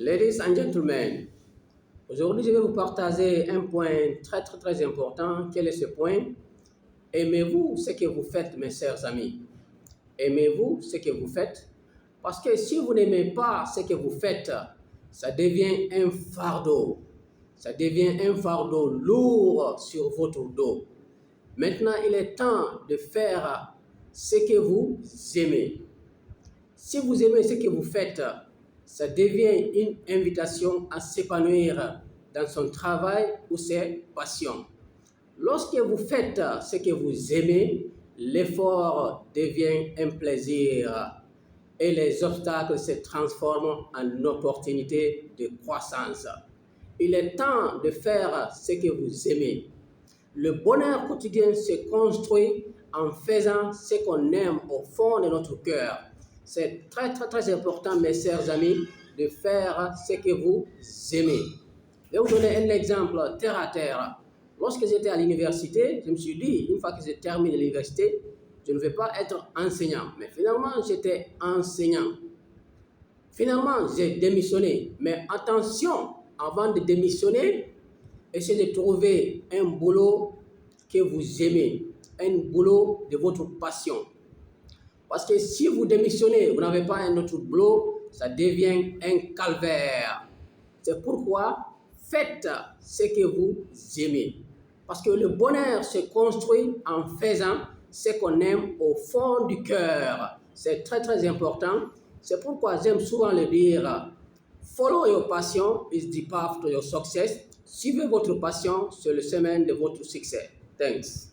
Ladies and gentlemen, aujourd'hui je vais vous partager un point très important. Quel est ce point? Aimez-vous ce que vous faites, mes chers amis? Aimez-vous ce que vous faites? Parce que si vous n'aimez pas ce que vous faites, ça devient un fardeau. Ça devient un fardeau lourd sur votre dos. Maintenant, il est temps de faire ce que vous aimez. Si vous aimez ce que vous faites, ça devient une invitation à s'épanouir dans son travail ou ses passions. Lorsque vous faites ce que vous aimez, l'effort devient un plaisir et les obstacles se transforment en opportunités de croissance. Il est temps de faire ce que vous aimez. Le bonheur quotidien se construit en faisant ce qu'on aime au fond de notre cœur. C'est très important, mes chers amis, de faire ce que vous aimez. Je vais vous donner un exemple terre à terre. Lorsque j'étais à l'université, je me suis dit, une fois que je termine l'université, je ne vais pas être enseignant. Mais finalement, j'étais enseignant. Finalement, j'ai démissionné. Mais attention, avant de démissionner, essayez de trouver un boulot que vous aimez, un boulot de votre passion. Parce que si vous démissionnez, vous n'avez pas un autre boulot, ça devient un calvaire. C'est pourquoi faites ce que vous aimez. Parce que le bonheur se construit en faisant ce qu'on aime au fond du cœur. C'est très important. C'est pourquoi j'aime souvent le dire, follow your passion is the path to your success. Suivez votre passion, c'est le chemin de votre succès. Thanks.